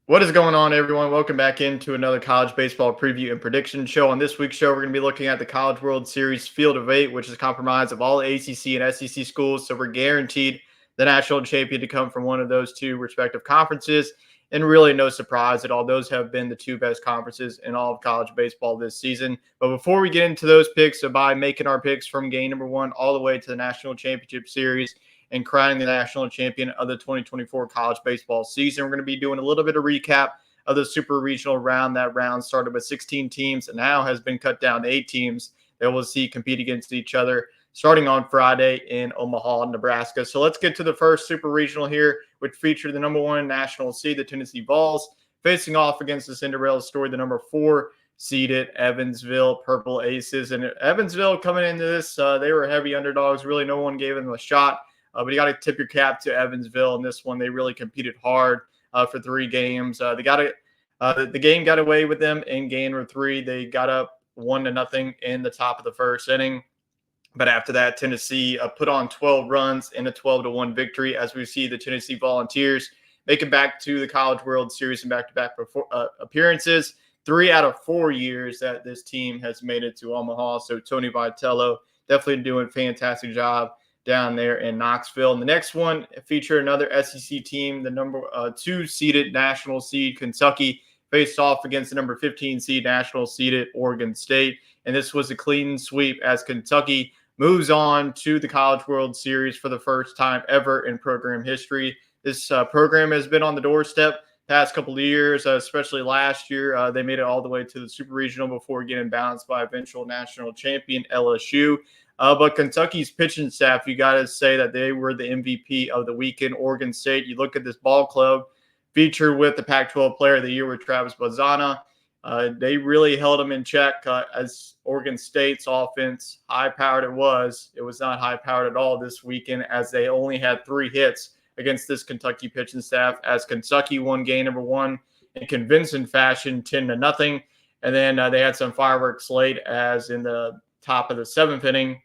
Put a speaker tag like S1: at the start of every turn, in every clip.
S1: What is going on, everyone? Welcome back into another college baseball preview and prediction show. On this week's show, we're going to be looking at the College World Series Field of Eight, which is comprised of all the ACC and SEC schools. So we're guaranteed the national champion to come from one of those two respective conferences. And really no surprise at all. Those have been the two best conferences in all of college baseball this season. But before we get into those picks, so by making our picks from game number one all the way to the national championship series, and crowning the national champion of the 2024 college baseball season. We're going to be doing a little bit of recap of the super regional round. That round started with 16 teams and now has been cut down to 8 teams that we'll see compete against each other starting on Friday in Omaha, Nebraska. So let's get to the first super regional here, which featured the number 1 national seed, the Tennessee Vols, facing off against the Cinderella story, the number 4 seeded Evansville Purple Aces. And Evansville coming into this, they were heavy underdogs. Really, no one gave them a shot. But you got to tip your cap to Evansville in this one. They really competed hard for 3 games. The game got away with them in game number 3. They got up 1-0 in the top of the first inning. But after that, Tennessee put on 12 runs in a 12-1 victory, as we see the Tennessee Volunteers make it back to the College World Series and back-to-back appearances. 3 out of 4 years that this team has made it to Omaha. So Tony Vitello definitely doing a fantastic job down there in Knoxville. And the next one featured another SEC team, the number 2 seeded national seed Kentucky faced off against the number 15 seed national seeded Oregon State. And this was a clean sweep as Kentucky moves on to the College World Series for the first time ever in program history. This program has been on the doorstep past couple of years, especially last year. They made it all the way to the Super Regional before getting bounced by eventual national champion LSU. But Kentucky's pitching staff, you got to say that they were the MVP of the weekend. Oregon State, you look at this ball club featured with the Pac-12 Player of the Year with Travis Bazana. They really held them in check as Oregon State's offense, high-powered it was not high-powered at all this weekend as they only had 3 hits against this Kentucky pitching staff as Kentucky won game number 1 in convincing fashion, 10-0. And then they had some fireworks late as in the top of the 7th inning,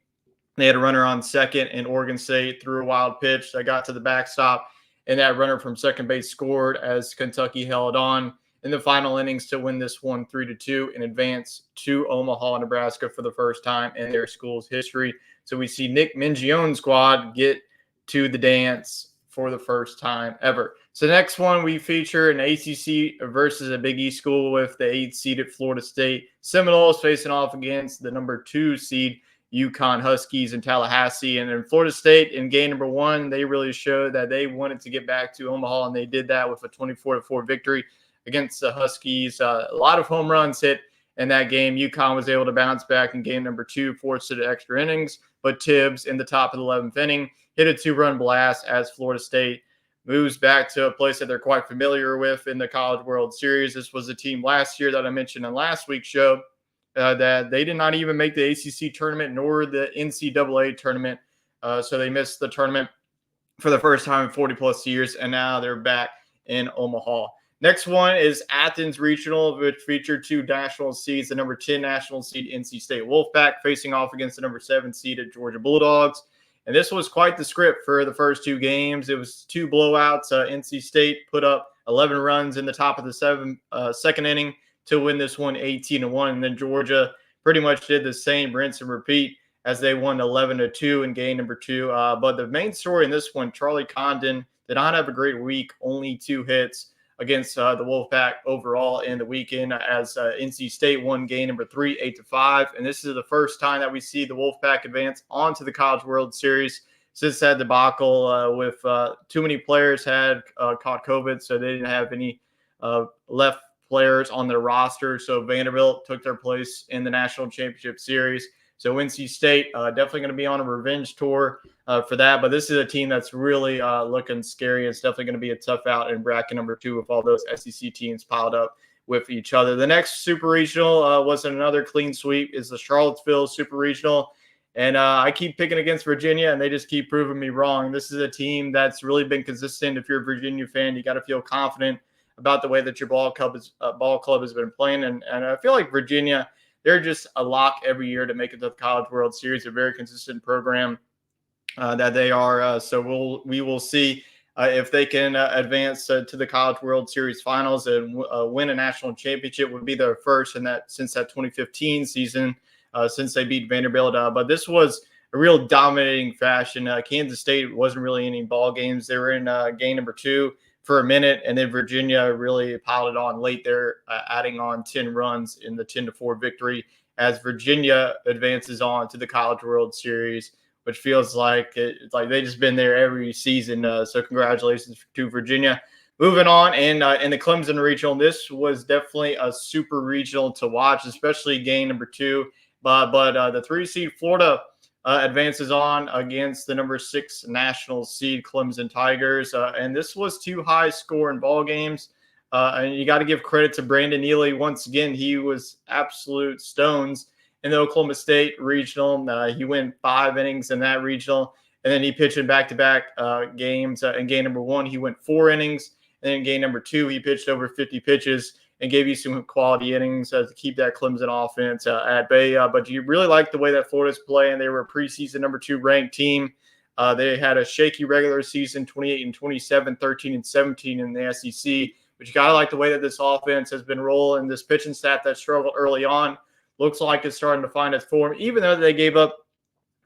S1: they had a runner on second, and Oregon State threw a wild pitch that got to the backstop, and that runner from second base scored as Kentucky held on in the final innings to win this one 3-2 and advance to Omaha, Nebraska for the first time in their school's history. So we see Nick Mingione's squad get to the dance for the first time ever. So next one, we feature an ACC versus a Big East school with the 8th-seeded Florida State Seminoles facing off against the number 2 seed UConn Huskies in Tallahassee. And in Florida State in game number 1, they really showed that they wanted to get back to Omaha, and they did that with a 24-4 victory against the Huskies. A lot of home runs hit in that game. UConn was able to bounce back in game number 2, forced it to extra innings, but Tibbs in the top of the 11th inning hit a 2-run blast as Florida State moves back to a place that they're quite familiar with in the College World Series. This was a team last year that I mentioned in last week's show that they did not even make the ACC tournament nor the NCAA tournament. So they missed the tournament for the first time in 40-plus years, and now they're back in Omaha. Next one is Athens Regional, which featured 2 national seeds, the number 10 national seed NC State Wolfpack facing off against the number 7 seeded Georgia Bulldogs. And this was quite the script for the first 2 games. It was 2 blowouts. NC State put up 11 runs in the top of the second inning to win this one 18-1. And then Georgia pretty much did the same rinse and repeat as they won 11-2 in game number 2. But the main story in this one, Charlie Condon did not have a great week, only 2 hits against the Wolfpack overall in the weekend as NC State won game number 3, 8-5. And this is the first time that we see the Wolfpack advance onto the College World Series since that debacle with too many players had caught COVID, so they didn't have any left players on their roster. So Vanderbilt took their place in the National Championship Series. So NC State definitely going to be on a revenge tour for that. But this is a team that's really looking scary. It's definitely going to be a tough out in bracket number 2 with all those SEC teams piled up with each other. The next Super Regional was another clean sweep is the Charlottesville Super Regional. And I keep picking against Virginia, and they just keep proving me wrong. This is a team that's really been consistent. If you're a Virginia fan, you got to feel confident about the way that your ball club has been playing. And I feel like Virginia, they're just a lock every year to make it to the College World Series. A very consistent program that they are. So we will see if they can advance to the College World Series finals and win a national championship, would be their first in that since that 2015 season, since they beat Vanderbilt. But this was a real dominating fashion. Kansas State wasn't really in any ball games. They were in game number 2 for a minute, and then Virginia really piled it on late there, adding on 10 runs in the 10-4 victory as Virginia advances on to the College World Series, which feels like it's like they just been there every season. So congratulations to Virginia. Moving on, and in the Clemson regional, this was definitely a super regional to watch, especially game number 2. But the 3 seed Florida advances on against the number 6 national seed Clemson Tigers, and this was 2 high scoring ball games. And you got to give credit to Brandon Neely once again. He was absolute stones in the Oklahoma State regional. He went 5 innings in that regional, and then he pitched in back-to-back games. In game number 1, he went 4 innings, and then in game number 2, he pitched over 50 pitches and gave you some quality innings to keep that Clemson offense at bay. But you really like the way that Florida's playing. They were a preseason number 2 ranked team. They had a shaky regular season, 28-27, 13-17 in the SEC. But you got to like the way that this offense has been rolling. This pitching staff that struggled early on looks like it's starting to find its form, even though they gave up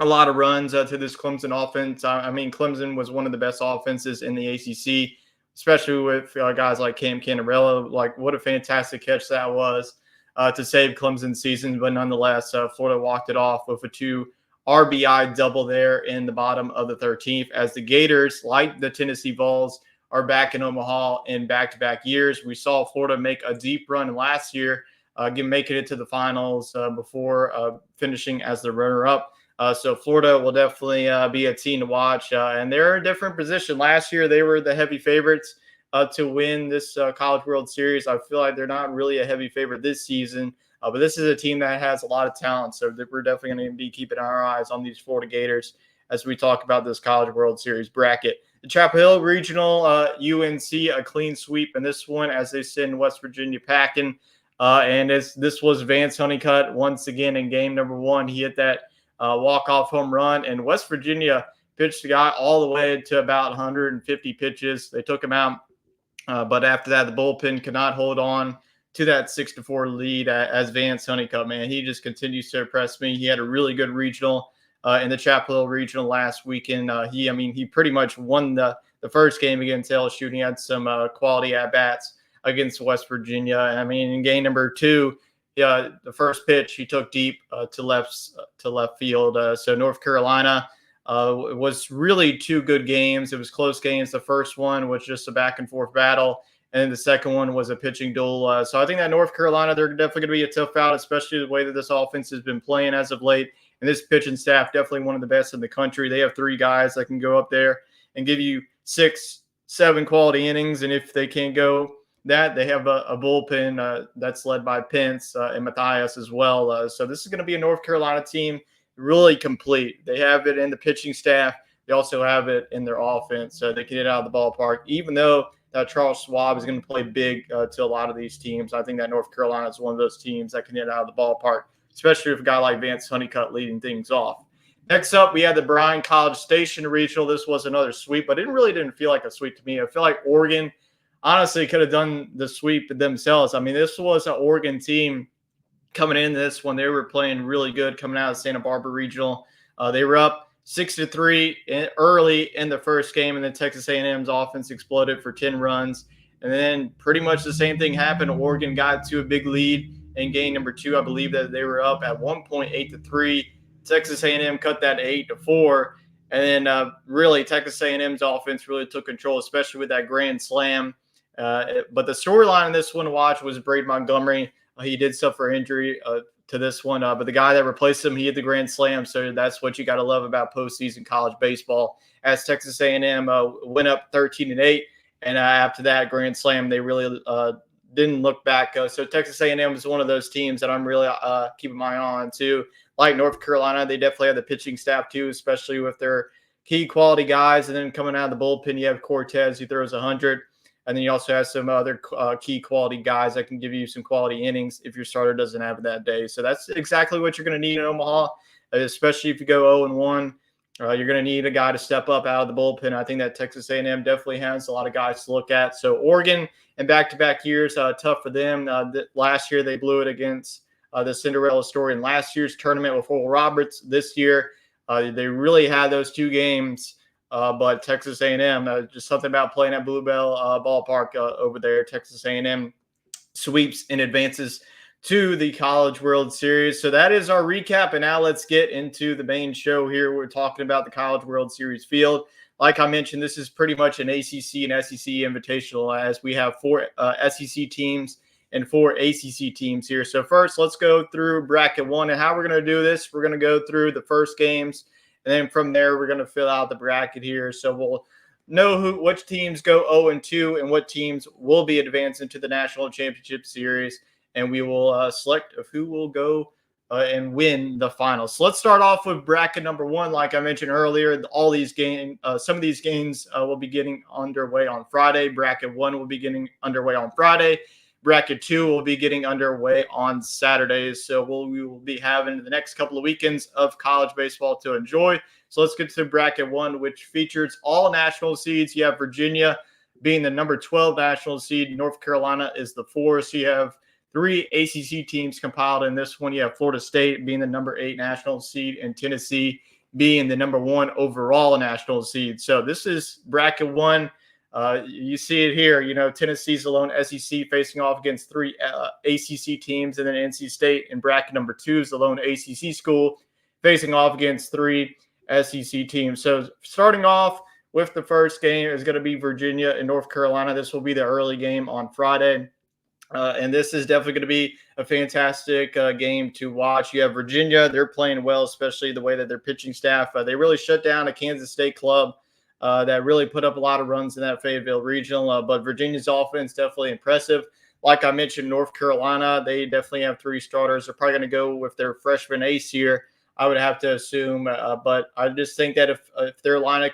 S1: a lot of runs to this Clemson offense. I mean, Clemson was one of the best offenses in the ACC, especially with guys like Cam Cannarella. Like, what a fantastic catch that was to save Clemson's season. But nonetheless, Florida walked it off with a 2 RBI double there in the bottom of the 13th, as the Gators, like the Tennessee Vols, are back in Omaha in back-to-back years. We saw Florida make a deep run last year, making it to the finals before finishing as the runner-up. So Florida will definitely be a team to watch. And they're in a different position. Last year, they were the heavy favorites to win this College World Series. I feel like they're not really a heavy favorite this season. But this is a team that has a lot of talent. So we're definitely going to be keeping our eyes on these Florida Gators as we talk about this College World Series bracket. The Chapel Hill Regional, UNC, a clean sweep in this one as they send West Virginia packing. And this was Vance Honeycutt once again in game number 1. He hit that walk-off home run, and West Virginia pitched the guy all the way to about 150 pitches. They took him out, but after that, the bullpen could not hold on to that 6-4 lead as Vance Honeycutt, man. He just continues to impress me. He had a really good regional in the Chapel Hill Regional last weekend. He pretty much won the first game against LSU, and he had some quality at-bats against West Virginia. I mean, in game number 2, the first pitch he took deep to left field. So North Carolina was really 2 good games. It was close games. The first one was just a back-and-forth battle, and then the second one was a pitching duel. So I think that North Carolina, they're definitely going to be a tough out, especially the way that this offense has been playing as of late. And this pitching staff, definitely one of the best in the country. They have 3 guys that can go up there and give you 6, 7 quality innings. And if they can't go that, they have a bullpen that's led by Pence and Matthias as well. So this is going to be a North Carolina team really complete. They have it in the pitching staff. They also have it in their offense. So they can get out of the ballpark, even though Charles Schwab is going to play big to a lot of these teams. I think that North Carolina is one of those teams that can get out of the ballpark, especially with a guy like Vance Honeycutt leading things off. Next up, we had the Bryan College Station Regional. This was another sweep, but it really didn't feel like a sweep to me. I feel like Oregon honestly could have done the sweep themselves. I mean, this was an Oregon team coming into this one. They were playing really good coming out of Santa Barbara Regional. They were up 6-3 early in the first game, and then Texas A&M's offense exploded for 10 runs. And then pretty much the same thing happened. Oregon got to a big lead in game number 2. I believe that they were up at one point 8-3. Texas A&M cut that to 8-4. And then really Texas A&M's offense really took control, especially with that grand slam. But the storyline in this one to watch was Braid Montgomery. He did suffer injury to this one, but the guy that replaced him, he hit the grand slam. So that's what you got to love about postseason college baseball. As Texas A&M went up 13-8, and after that grand slam, they really didn't look back. So Texas A&M is one of those teams that I'm really keeping my eye on too. Like North Carolina, they definitely have the pitching staff too, especially with their key quality guys. And then coming out of the bullpen, you have Cortez, who throws 100. And then you also have some other key quality guys that can give you some quality innings if your starter doesn't have it that day. So that's exactly what you're going to need in Omaha, especially if you go 0-1 You're going to need a guy to step up out of the bullpen. I think that Texas A&M definitely has a lot of guys to look at. So Oregon in back-to-back years, tough for them. Last year they blew it against the Cinderella story in last year's tournament with Oral Roberts. This year they really had those two games, but Texas A&M, just something about playing at Bluebell Ballpark over there. Texas A&M sweeps and advances to the College World Series. So that is our recap. And now let's get into the main show here. We're talking about the College World Series field. Like I mentioned, this is pretty much an ACC and SEC invitational, as we have 4 SEC teams and 4 ACC teams here. So first, let's go through bracket 1. And how we're going to do this, we're going to go through the first games. And then from there, we're going to fill out the bracket here. So we'll know which teams go 0-2 and what teams will be advancing to the National Championship Series. And we will select who will go and win the finals. So let's start off with bracket number 1. Like I mentioned earlier, all these games, some of these games will be getting underway on Friday. Bracket 1 will be getting underway on Friday. Bracket 2 will be getting underway on Saturdays. So we will be having the next couple of weekends of college baseball to enjoy. So let's get to bracket 1, which features all national seeds. You have Virginia being the number 12 national seed. North Carolina is the 4. So you have 3 ACC teams compiled in this one. You have Florida State being the number 8 national seed and Tennessee being the number 1 overall national seed. So this is bracket 1. You see it here. Tennessee's the lone SEC facing off against 3 ACC teams, and then NC State in bracket number 2 is the lone ACC school facing off against 3 SEC teams. So starting off with the first game is going to be Virginia and North Carolina. This will be the early game on Friday. And this is definitely going to be a fantastic game to watch. You have Virginia. They're playing well, especially the way that their pitching staff, they really shut down a Kansas State club that really put up a lot of runs in that Fayetteville Regional. But Virginia's offense definitely impressive. Like I mentioned, North Carolina, they definitely have 3 starters. They're probably going to go with their freshman ace here, I would have to assume. But I just think that if their lineup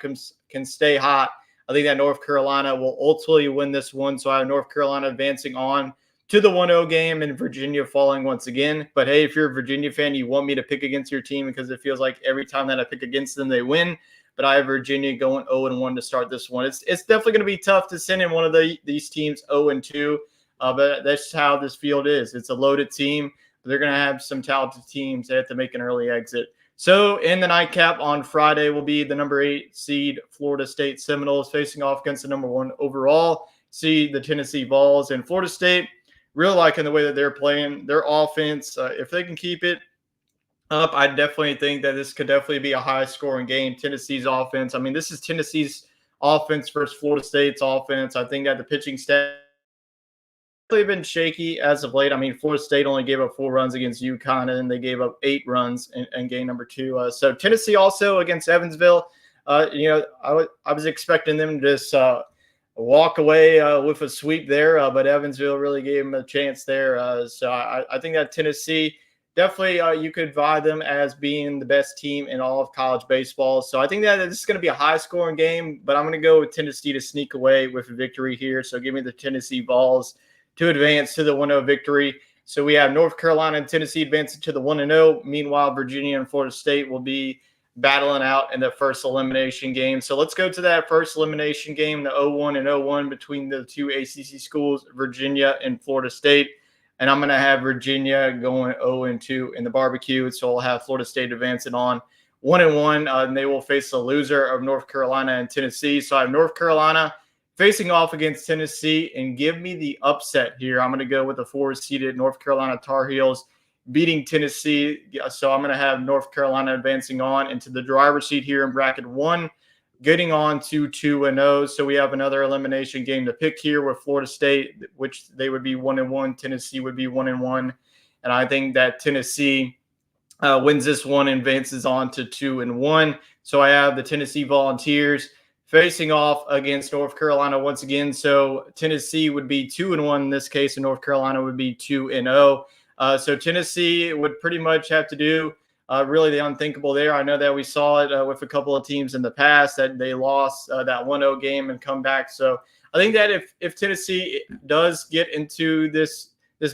S1: can stay hot, I think that North Carolina will ultimately win this one. So I have North Carolina advancing on to the 1-0 game and Virginia falling once again. But hey, if you're a Virginia fan, you want me to pick against your team because it feels like every time that I pick against them, they win. But I have Virginia going 0-1 to start this one. It's definitely going to be tough to send in one of these teams 0-2. But that's how this field is. It's a loaded team. They're going to have some talented teams. They have to make an early exit. So in the nightcap on Friday will be the number 8 seed Florida State Seminoles facing off against the number 1 overall seed, the Tennessee Vols. And Florida State, really liking the way that they're playing their offense. If they can keep it up, I definitely think that this could definitely be a high-scoring game. Tennessee's offense, I mean, this is Tennessee's offense versus Florida State's offense. I think that the pitching staff have been shaky as of late. I mean, Florida State only gave up 4 runs against UConn, and they gave up 8 runs in game number 2. So Tennessee also against Evansville. I was expecting them to just walk away with a sweep there, but Evansville really gave them a chance there. So I think that Tennessee definitely you could vie them as being the best team in all of college baseball. So I think that this is going to be a high-scoring game, but I'm going to go with Tennessee to sneak away with a victory here. So give me the Tennessee Vols to advance to the 1-0 victory. So we have North Carolina and Tennessee advancing to the 1-0. Meanwhile, Virginia and Florida State will be battling out in the first elimination game. So let's go to that first elimination game, the 0-1 and 0-1 between the 2 ACC schools, Virginia and Florida State. And I'm going to have Virginia going 0-2 in the barbecue. So I'll have Florida State advancing on 1-1, and they will face the loser of North Carolina and Tennessee. So I have North Carolina facing off against Tennessee, and give me the upset here. I'm going to go with the 4-seeded North Carolina Tar Heels beating Tennessee. So I'm going to have North Carolina advancing on into the driver's seat here in bracket 1, getting on to 2-0. So we have another elimination game to pick here with Florida State, which they would be 1-1. Tennessee would be 1-1. And I think that Tennessee wins this one and advances on to 2-1. So I have the Tennessee Volunteers facing off against North Carolina once again. So Tennessee would be 2-1 in this case, and North Carolina would be 2-0. So Tennessee would pretty much have to do really the unthinkable there. I know that we saw it with a couple of teams in the past that they lost that 1-0 game and come back. So I think that if Tennessee does get into this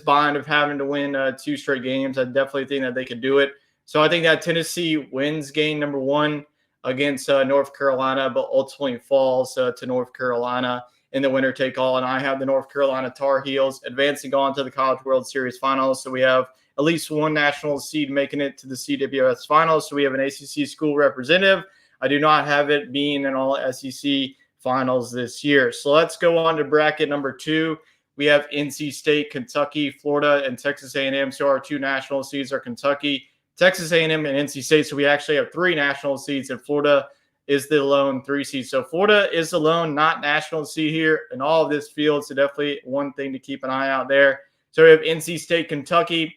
S1: bind of having to win 2 straight games, I definitely think that they could do it. So I think that Tennessee wins game number 1. against North Carolina, but ultimately falls to North Carolina in the winner take all. And I have the North Carolina Tar Heels advancing on to the College World Series finals. So we have at least one national seed making it to the CWS finals. So we have an ACC school representative. I do not have it being an all SEC finals this year. So let's go on to bracket number 2. We have NC State, Kentucky, Florida, and Texas A&M. So our 2 national seeds are Kentucky, Texas A&M, and NC State. So we actually have 3 national seeds, and Florida is the lone 3 seed. So Florida is the lone not national seed here in all of this field. So definitely one thing to keep an eye out there. So we have NC State, Kentucky,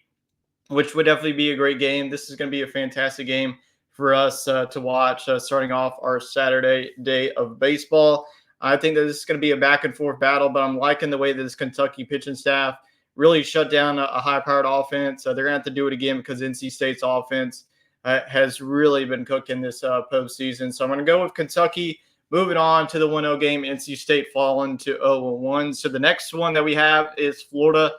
S1: which would definitely be a great game. This is going to be a fantastic game for us to watch starting off our Saturday day of baseball. I think that this is going to be a back and forth battle, but I'm liking the way that this Kentucky pitching staff really shut down a high-powered offense. They're going to have to do it again because NC State's offense has really been cooking this postseason. So I'm going to go with Kentucky. Moving on to the 1-0 game, NC State falling to 0-1. So the next one that we have is Florida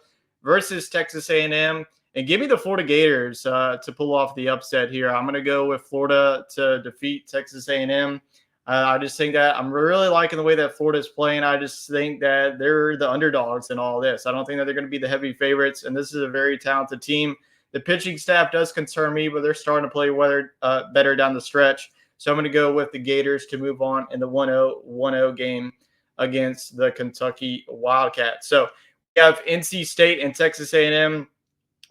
S1: versus Texas A&M. And give me the Florida Gators to pull off the upset here. I'm going to go with Florida to defeat Texas A&M. I just think that I'm really liking the way that Florida is playing. I just think that they're the underdogs in all this. I don't think that they're going to be the heavy favorites, and this is a very talented team. The pitching staff does concern me, but they're starting to play better down the stretch. So I'm going to go with the Gators to move on in the 1-0 game against the Kentucky Wildcats. So we have NC State and Texas A&M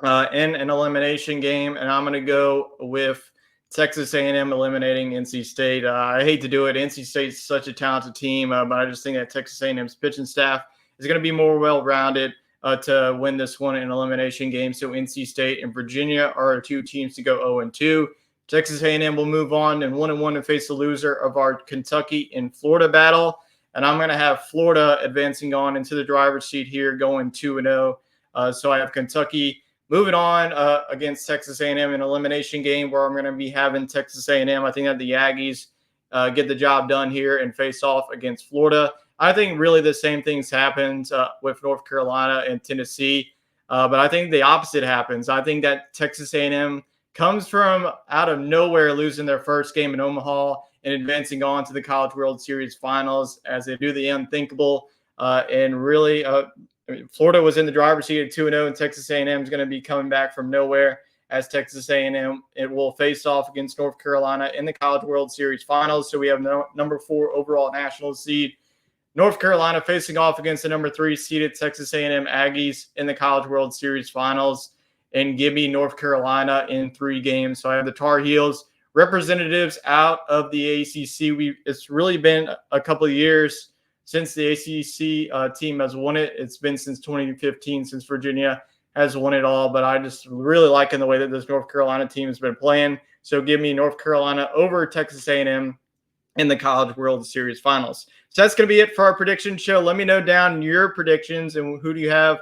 S1: in an elimination game, and I'm going to go with Texas A&M eliminating NC State. I hate to do it. NC State's such a talented team, but I just think that Texas A&M's pitching staff is going to be more well-rounded to win this one in elimination game. So NC State and Virginia are our 2 teams to go 0-2. Texas A&M will move on and 1-1 and face the loser of our Kentucky and Florida battle. And I'm going to have Florida advancing on into the driver's seat here, going 2-0. So I have Kentucky moving on against Texas A&M in an elimination game where I'm going to be having Texas A&M. I think that the Aggies get the job done here and face off against Florida. I think really the same things happened with North Carolina and Tennessee, but I think the opposite happens. I think that Texas A&M comes from out of nowhere losing their first game in Omaha and advancing on to the College World Series finals as they do the unthinkable and really Florida was in the driver's seat at 2-0, and Texas A&M is going to be coming back from nowhere as Texas A&M. It will face off against North Carolina in the College World Series finals. So we have number 4 overall national seed North Carolina facing off against the number 3 seeded Texas A&M Aggies in the College World Series finals. And give me North Carolina in 3 games. So I have the Tar Heels representatives out of the ACC. It's really been a couple of years since the ACC team has won it. It's been since 2015 since Virginia has won it all. But I just really liking the way that this North Carolina team has been playing. So give me North Carolina over Texas A&M in the College World Series finals. So that's going to be it for our prediction show. Let me know down your predictions and who do you have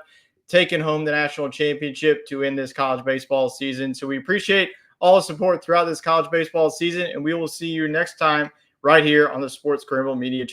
S1: taking home the national championship to end this college baseball season. So we appreciate all the support throughout this college baseball season, and we will see you next time right here on the Sports Scramble Media Channel.